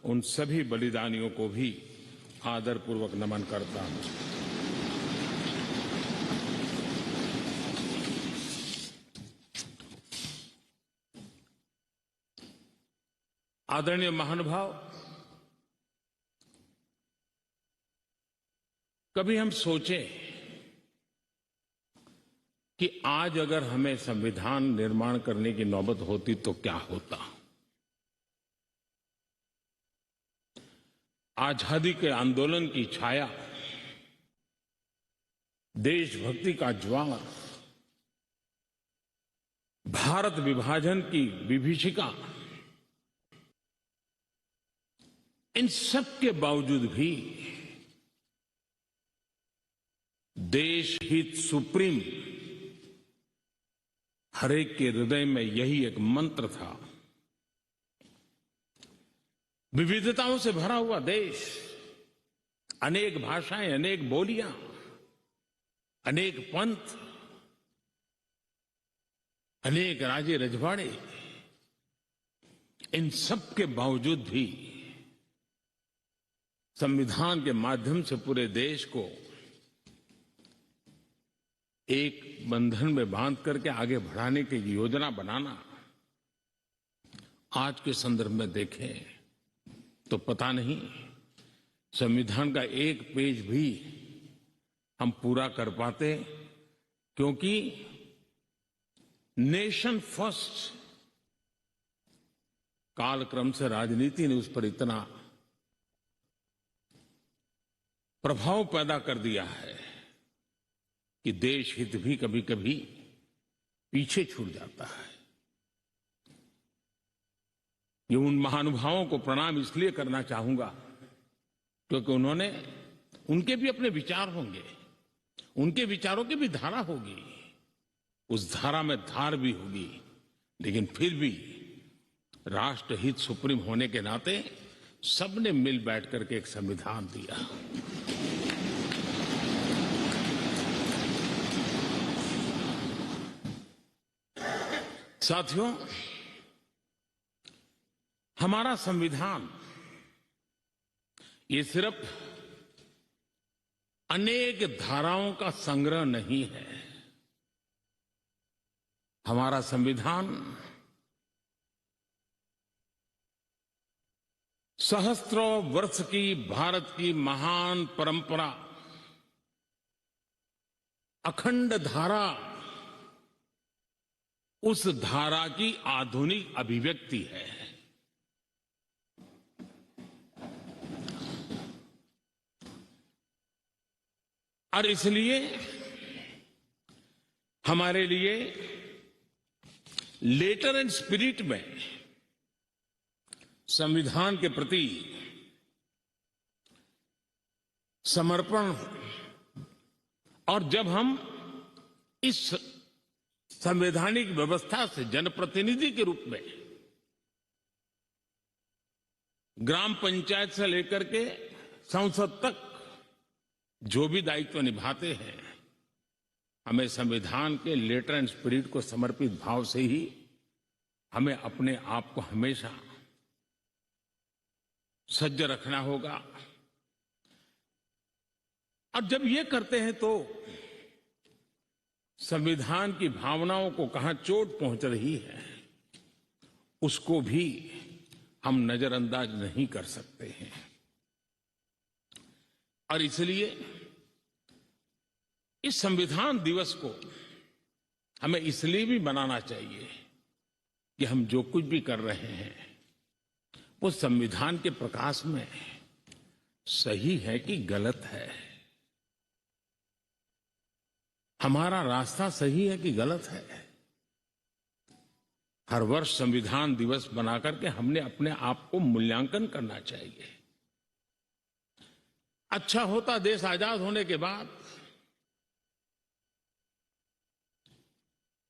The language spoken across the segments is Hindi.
उन सभी बलिदानियों को भी आदरपूर्वक नमन करता हूं। आदरणीय महानुभाव, कभी हम सोचें कि आज अगर हमें संविधान निर्माण करने की नौबत होती तो क्या होता। आजादी के आंदोलन की छाया, देशभक्ति का ज्वाला, भारत विभाजन की विभीषिका, इन सब के बावजूद भी देश हित सुप्रीम हरेक के हृदय में यही एक मंत्र था। विविधताओं से भरा हुआ देश, अनेक भाषाएं, अनेक बोलियां, अनेक पंथ, अनेक राजे रजवाड़े, इन सब के बावजूद भी संविधान के माध्यम से पूरे देश को एक बंधन में बांध करके आगे बढ़ाने की योजना बनाना, आज के संदर्भ में देखें तो पता नहीं संविधान का एक पेज भी हम पूरा कर पाते, क्योंकि नेशन फर्स्ट कालक्रम से राजनीति ने उस पर इतना प्रभाव पैदा कर दिया है कि देश हित भी कभी कभी पीछे छूट जाता है। ये उन महानुभावों को प्रणाम इसलिए करना चाहूंगा क्योंकि उनके भी अपने विचार होंगे, उनके विचारों की भी धारा होगी, उस धारा में धार भी होगी, लेकिन फिर भी राष्ट्रहित सुप्रीम होने के नाते सबने मिल बैठ करके एक संविधान दिया। साथियों, हमारा संविधान ये सिर्फ अनेक धाराओं का संग्रह नहीं है। हमारा संविधान सहस्त्रों वर्ष की भारत की महान परंपरा, अखंड धारा, उस धारा की आधुनिक अभिव्यक्ति है। और इसलिए हमारे लिए लेटर एंड स्पिरिट में संविधान के प्रति समर्पण, और जब हम इस संवैधानिक व्यवस्था से जनप्रतिनिधि के रूप में ग्राम पंचायत से लेकर के संसद तक जो भी दायित्व निभाते हैं, हमें संविधान के लेटर एंड स्पिरिट को समर्पित भाव से ही हमें अपने आप को हमेशा सज्ज रखना होगा। और जब ये करते हैं तो संविधान की भावनाओं को कहां चोट पहुंच रही है, उसको भी हम नजरअंदाज नहीं कर सकते हैं। और इसलिए इस संविधान दिवस को हमें इसलिए भी मनाना चाहिए कि हम जो कुछ भी कर रहे हैं वो संविधान के प्रकाश में सही है कि गलत है, हमारा रास्ता सही है कि गलत है। हर वर्ष संविधान दिवस बनाकर के हमने अपने आप को मूल्यांकन करना चाहिए। अच्छा होता देश आजाद होने के बाद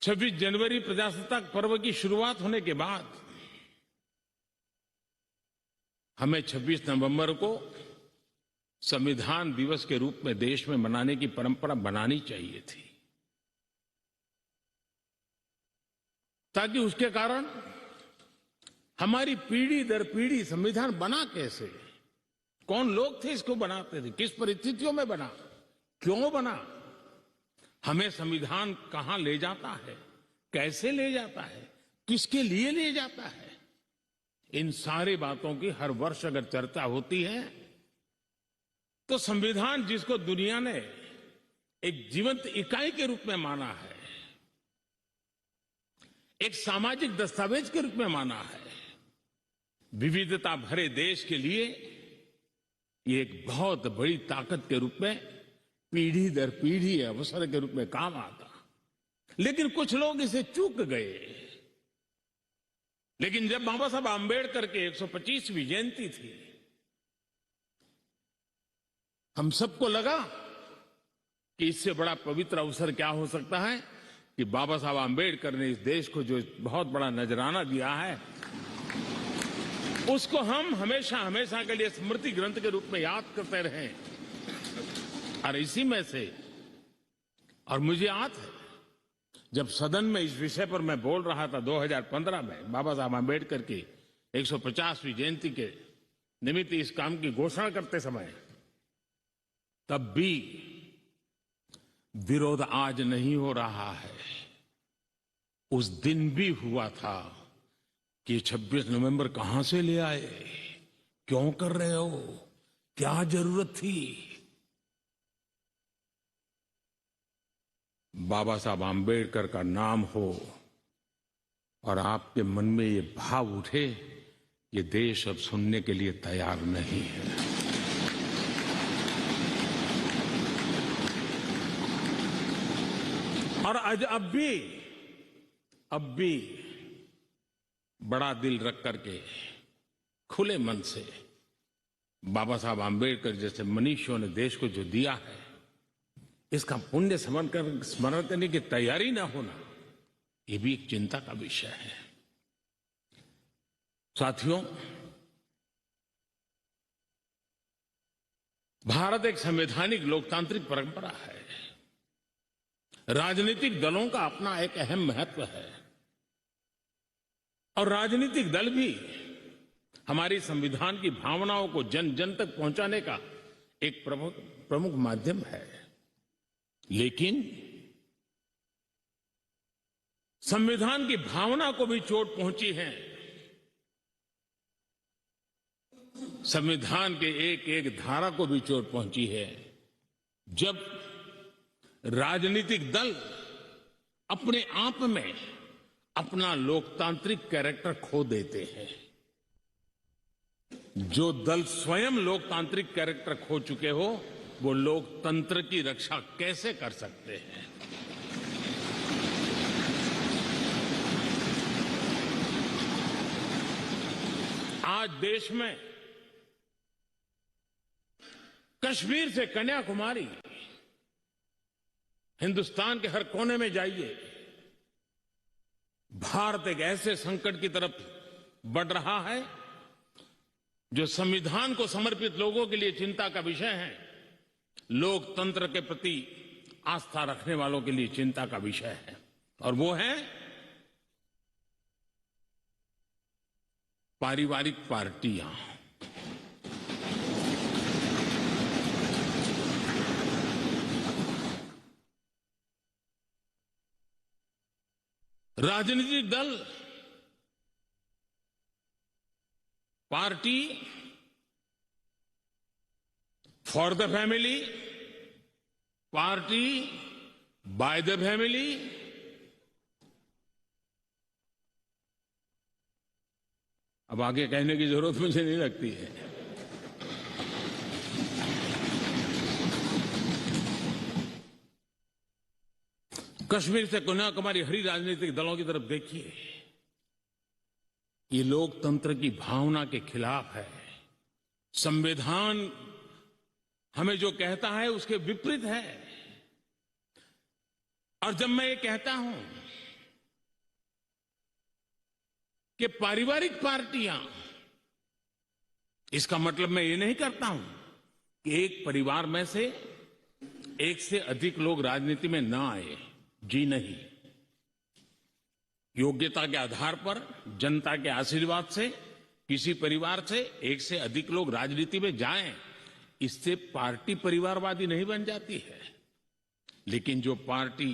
26 जनवरी प्रजासत्ताक पर्व की शुरुआत होने के बाद हमें 26 नवंबर को संविधान दिवस के रूप में देश में मनाने की परंपरा बनानी चाहिए थी, ताकि उसके कारण हमारी पीढ़ी दर पीढ़ी संविधान बना कैसे, कौन लोग थे इसको बनाते थे, किस परिस्थितियों में बना, क्यों बना, हमें संविधान कहां ले जाता है, कैसे ले जाता है, किसके लिए ले जाता है, इन सारी बातों की हर वर्ष अगर चर्चा होती है तो संविधान जिसको दुनिया ने एक जीवंत इकाई के रूप में माना है, एक सामाजिक दस्तावेज के रूप में माना है, विविधता भरे देश के लिए ये एक बहुत बड़ी ताकत के रूप में पीढ़ी दर पीढ़ी अवसर के रूप में काम आता। लेकिन कुछ लोग इसे चूक गए। लेकिन जब बाबा साहब आंबेडकर के 125वीं जयंती थी, हम सबको लगा कि इससे बड़ा पवित्र अवसर क्या हो सकता है कि बाबा साहब आंबेडकर ने इस देश को जो बहुत बड़ा नजराना दिया है उसको हम हमेशा हमेशा के लिए स्मृति ग्रंथ के रूप में याद करते रहें। और इसी में से, और मुझे याद है जब सदन में इस विषय पर मैं बोल रहा था 2015 में बाबा साहब आंबेडकर की 150वीं जयंती के निमित्त इस काम की घोषणा करते समय, तब भी विरोध आज नहीं हो रहा है, उस दिन भी हुआ था कि 26 नवंबर कहां से ले आए, क्यों कर रहे हो, क्या जरूरत थी। बाबा साहब आंबेडकर का नाम हो और आपके मन में ये भाव उठे, ये देश अब सुनने के लिए तैयार नहीं है। और आज अब भी बड़ा दिल रख करके खुले मन से बाबा साहब आंबेडकर जैसे मनीषियों ने देश को जो दिया है, इसका पुण्य स्मरण करने की तैयारी ना होना, ये भी एक चिंता का विषय है। साथियों, भारत एक संवैधानिक लोकतांत्रिक परंपरा है। राजनीतिक दलों का अपना एक अहम महत्व है और राजनीतिक दल भी हमारी संविधान की भावनाओं को जन जन तक पहुंचाने का एक प्रमुख माध्यम है। लेकिन संविधान की भावना को भी चोट पहुंची है। संविधान के एक एक धारा को भी चोट पहुंची है जब राजनीतिक दल अपने आप में अपना लोकतांत्रिक कैरेक्टर खो देते हैं। जो दल स्वयं लोकतांत्रिक कैरेक्टर खो चुके हो, वो लोकतंत्र की रक्षा कैसे कर सकते हैं। आज देश में कश्मीर से कन्याकुमारी, हिंदुस्तान के हर कोने में जाइए, भारत एक ऐसे संकट की तरफ बढ़ रहा है जो संविधान को समर्पित लोगों के लिए चिंता का विषय है, लोकतंत्र के प्रति आस्था रखने वालों के लिए चिंता का विषय है, और वो है पारिवारिक पार्टियां। राजनीतिक दल, party for the family, party by the family, अब आगे कहने की जरूरत मुझे नहीं लगती है। कश्मीर से कन्याकुमारी हरी राजनीतिक दलों की तरफ देखिए, ये लोकतंत्र की भावना के खिलाफ है। संविधान हमें जो कहता है उसके विपरीत है। और जब मैं ये कहता हूं कि पारिवारिक पार्टियां, इसका मतलब मैं ये नहीं करता हूं कि एक परिवार में से एक से अधिक लोग राजनीति में ना आए। जी नहीं, योग्यता के आधार पर जनता के आशीर्वाद से किसी परिवार से एक से अधिक लोग राजनीति में जाएं, इससे पार्टी परिवारवादी नहीं बन जाती है। लेकिन जो पार्टी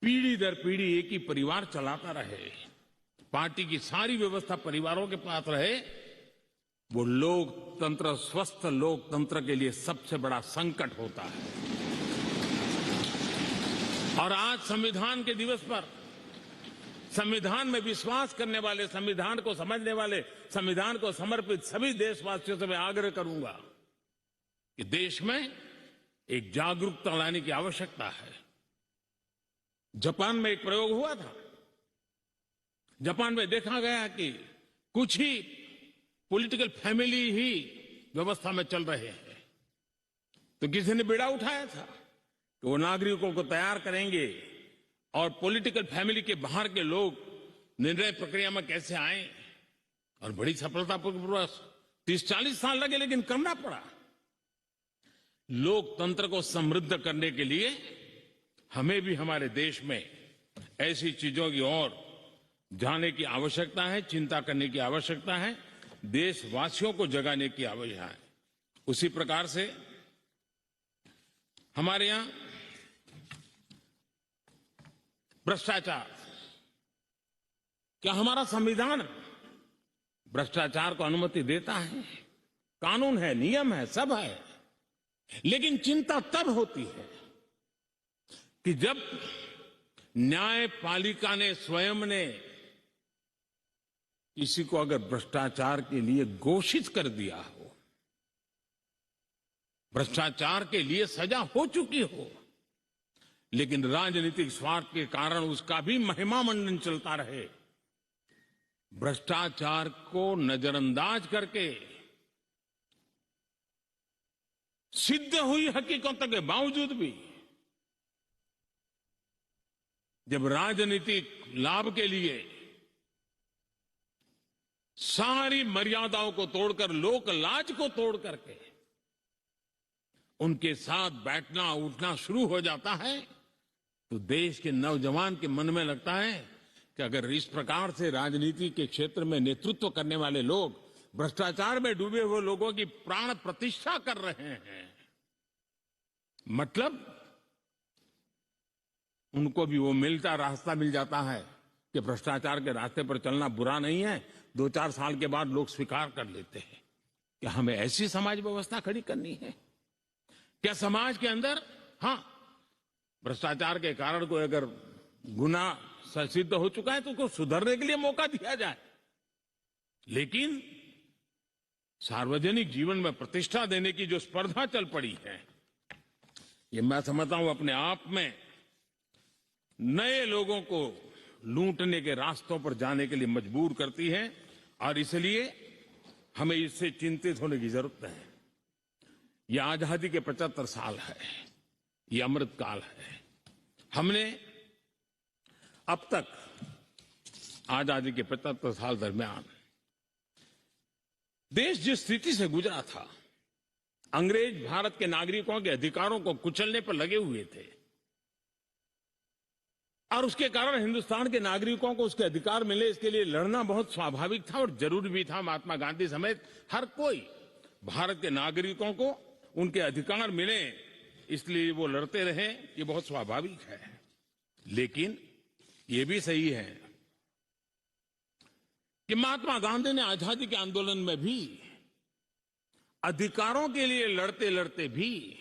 पीढ़ी दर पीढ़ी एक ही परिवार चलाता रहे, पार्टी की सारी व्यवस्था परिवारों के पास रहे, वो लोकतंत्र, स्वस्थ लोकतंत्र के लिए सबसे बड़ा संकट होता है। और आज संविधान के दिवस पर संविधान में विश्वास करने वाले, संविधान को समझने वाले, संविधान को समर्पित सभी देशवासियों से मैं आग्रह करूंगा कि देश में एक जागरूकता लाने की आवश्यकता है। जापान में एक प्रयोग हुआ था। जापान में देखा गया कि कुछ ही पॉलिटिकल फैमिली ही व्यवस्था में चल रहे हैं, तो किसी ने बीड़ा उठाया था कि वो नागरिकों को तैयार करेंगे और पॉलिटिकल फैमिली के बाहर के लोग निर्णय प्रक्रिया में कैसे आए। और बड़ी सफलतापूर्वक 30-40 साल लगे, लेकिन करना पड़ा। लोकतंत्र को समृद्ध करने के लिए हमें भी हमारे देश में ऐसी चीजों की ओर जाने की आवश्यकता है, चिंता करने की आवश्यकता है, देशवासियों को जगाने की आवश्यकता है। उसी प्रकार से हमारे यहां भ्रष्टाचार, क्या हमारा संविधान भ्रष्टाचार को अनुमति देता है? कानून है, नियम है, सब है। लेकिन चिंता तब होती है कि जब न्यायपालिका ने स्वयं ने किसी को अगर भ्रष्टाचार के लिए घोषित कर दिया हो, भ्रष्टाचार के लिए सजा हो चुकी हो, लेकिन राजनीतिक स्वार्थ के कारण उसका भी महिमा मंडन चलता रहे, भ्रष्टाचार को नजरअंदाज करके सिद्ध हुई हकीकतों के बावजूद भी जब राजनीतिक लाभ के लिए सारी मर्यादाओं को तोड़कर, लोक लाज को तोड़ करके उनके साथ बैठना उठना शुरू हो जाता है, तो देश के नौजवान के मन में लगता है कि अगर इस प्रकार से राजनीति के क्षेत्र में नेतृत्व करने वाले लोग भ्रष्टाचार में डूबे हुए लोगों की प्राण प्रतिष्ठा कर रहे हैं, मतलब उनको भी वो मिलता रास्ता मिल जाता है कि भ्रष्टाचार के रास्ते पर चलना बुरा नहीं है। 2-4 साल के बाद लोग स्वीकार कर लेते हैं कि हमें ऐसी समाज व्यवस्था खड़ी करनी है। क्या समाज के अंदर, हां, भ्रष्टाचार के कारण कोई अगर गुना सिद्ध हो चुका है तो उसको सुधरने के लिए मौका दिया जाए, लेकिन सार्वजनिक जीवन में प्रतिष्ठा देने की जो स्पर्धा चल पड़ी है, ये मैं समझता हूं अपने आप में नए लोगों को लूटने के रास्तों पर जाने के लिए मजबूर करती है। और इसलिए हमें इससे चिंतित होने की जरूरत है। यह आजादी के 75 साल है, यह अमृत काल है। हमने अब तक आजादी के 75 साल दरमियान देश जिस स्थिति से गुजरा था, अंग्रेज भारत के नागरिकों के अधिकारों को कुचलने पर लगे हुए थे और उसके कारण हिंदुस्तान के नागरिकों को उसके अधिकार मिले, इसके लिए लड़ना बहुत स्वाभाविक था और जरूरी भी था। महात्मा गांधी समेत हर कोई भारत के नागरिकों को उनके अधिकार मिले, इसलिए वो लड़ते रहे, ये बहुत स्वाभाविक है। लेकिन ये भी सही है कि महात्मा गांधी ने आजादी के आंदोलन में भी अधिकारों के लिए लड़ते लड़ते भी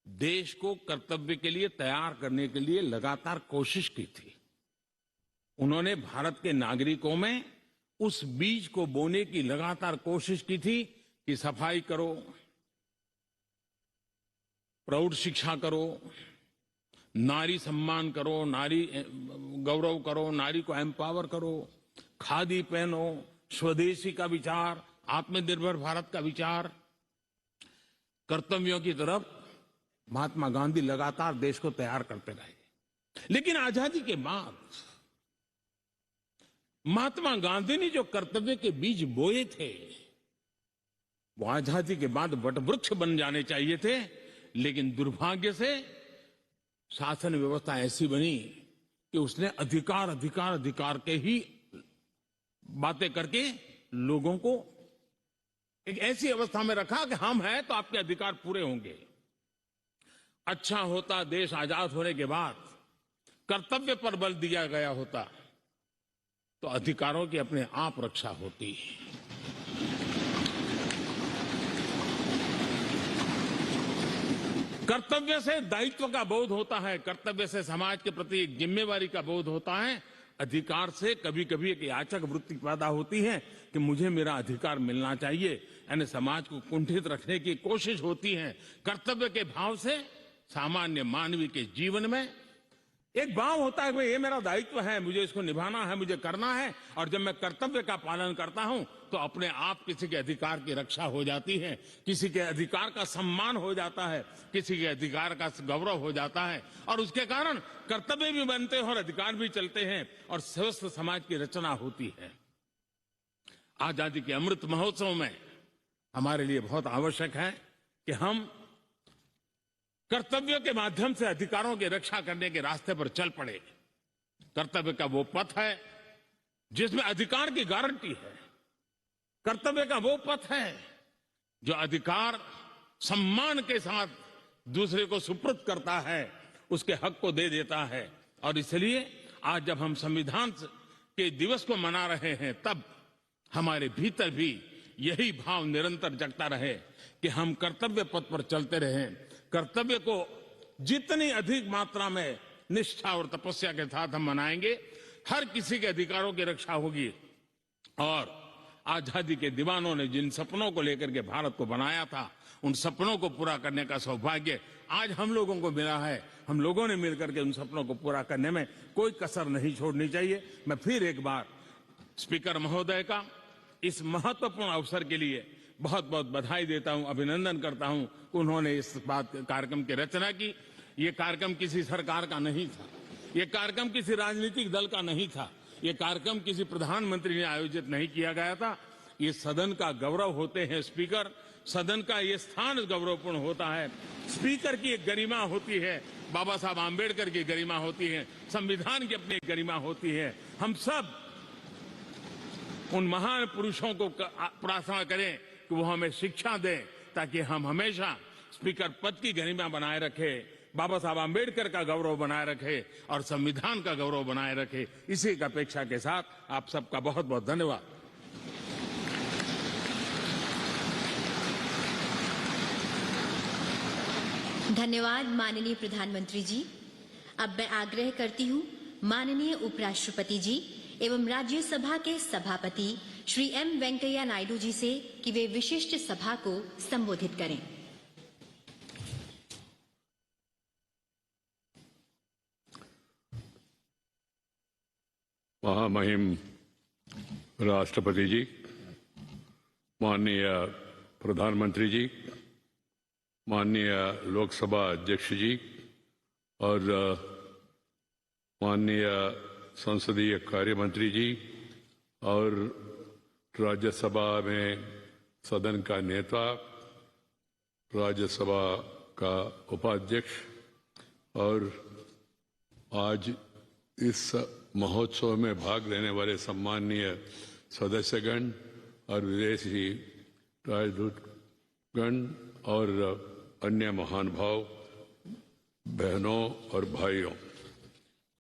देश को कर्तव्य के लिए तैयार करने के लिए लगातार कोशिश की थी। उन्होंने भारत के नागरिकों में उस बीज को बोने की लगातार कोशिश की थी कि सफाई करो, प्रौढ़ शिक्षा करो, नारी सम्मान करो, नारी गौरव करो, नारी को एम्पावर करो, खादी पहनो, स्वदेशी का विचार, आत्मनिर्भर भारत का विचार, कर्तव्यों की तरफ महात्मा गांधी लगातार देश को तैयार करते रहे। लेकिन आजादी के बाद महात्मा गांधी ने जो कर्तव्य के बीज बोए थे, वो आजादी के बाद वटवृक्ष बन जाने चाहिए थे। लेकिन दुर्भाग्य से शासन व्यवस्था ऐसी बनी कि उसने अधिकार अधिकार अधिकार के ही बातें करके लोगों को एक ऐसी अवस्था में रखा कि हम हैं तो आपके अधिकार पूरे होंगे। अच्छा होता देश आजाद होने के बाद कर्तव्य पर बल दिया गया होता तो अधिकारों की अपने आप रक्षा होती। कर्तव्य से दायित्व का बोध होता है, कर्तव्य से समाज के प्रति एक जिम्मेवारी का बोध होता है। अधिकार से कभी कभी एक याचक वृत्ति पैदा होती है कि मुझे मेरा अधिकार मिलना चाहिए, यानी समाज को कुंठित रखने की कोशिश होती है। कर्तव्य के भाव से सामान्य मानवीय के जीवन में एक भाव होता है कि ये मेरा दायित्व है, मुझे इसको निभाना है, मुझे करना है। और जब मैं कर्तव्य का पालन करता हूं तो अपने आप किसी के अधिकार की रक्षा हो जाती है, किसी के अधिकार का सम्मान हो जाता है, किसी के अधिकार का गौरव हो जाता है, और उसके कारण कर्तव्य भी बनते हैं और अधिकार भी चलते हैं और स्वस्थ समाज की रचना होती है। आजादी के अमृत महोत्सव में हमारे लिए बहुत आवश्यक है कि हम कर्तव्यों के माध्यम से अधिकारों की रक्षा करने के रास्ते पर चल पड़े। कर्तव्य का वो पथ है जिसमें अधिकार की गारंटी है। कर्तव्य का वो पथ है जो अधिकार सम्मान के साथ दूसरे को सुपुर्द करता है, उसके हक को दे देता है। और इसलिए आज जब हम संविधान के दिवस को मना रहे हैं तब हमारे भीतर भी यही भाव निरंतर जगता रहे कि हम कर्तव्य पथ पर चलते रहें। कर्तव्य को जितनी अधिक मात्रा में निष्ठा और तपस्या के साथ हम मनाएंगे, हर किसी के अधिकारों की रक्षा होगी। और आजादी के दीवानों ने जिन सपनों को लेकर के भारत को बनाया था, उन सपनों को पूरा करने का सौभाग्य आज हम लोगों को मिला है। हम लोगों ने मिलकर के उन सपनों को पूरा करने में कोई कसर नहीं छोड़नी चाहिए। मैं फिर एक बार स्पीकर महोदय का इस महत्वपूर्ण अवसर के लिए बहुत बहुत बधाई देता हूं, अभिनंदन करता हूं। उन्होंने इस कार्यक्रम की रचना की। ये कार्यक्रम किसी सरकार का नहीं था, ये कार्यक्रम किसी राजनीतिक दल का नहीं था, ये कार्यक्रम किसी प्रधानमंत्री ने आयोजित नहीं किया गया था। ये सदन का गौरव होते हैं स्पीकर, सदन का ये स्थान गौरवपूर्ण होता है। स्पीकर की एक गरिमा होती है, बाबा साहब आंबेडकर की गरिमा होती है, संविधान की अपनी गरिमा होती है। हम सब उन महान पुरुषों को प्रार्थना करें कि वो हमें शिक्षा दें ताकि हम हमेशा स्पीकर पद की गरिमा बनाए रखें, बाबा साहब आंबेडकर का गौरव बनाए रखें और संविधान का गौरव बनाए रखें। इसी की अपेक्षा के साथ आप सबका बहुत बहुत धन्यवाद। धन्यवाद माननीय प्रधानमंत्री जी। अब मैं आग्रह करती हूँ माननीय उपराष्ट्रपति जी एवं राज्यसभा के सभापति श्री एम वेंकैया नायडू जी से कि वे विशिष्ट सभा को संबोधित करें। महामहिम राष्ट्रपति जी, माननीय प्रधानमंत्री जी, माननीय लोकसभा अध्यक्ष जी और माननीय संसदीय कार्य मंत्री जी और राज्यसभा में सदन का नेता, राज्यसभा का उपाध्यक्ष और आज इस महोत्सव में भाग लेने वाले सम्माननीय सदस्यगण और विदेशी राजदूतगण और अन्य महानुभाव, बहनों और भाइयों,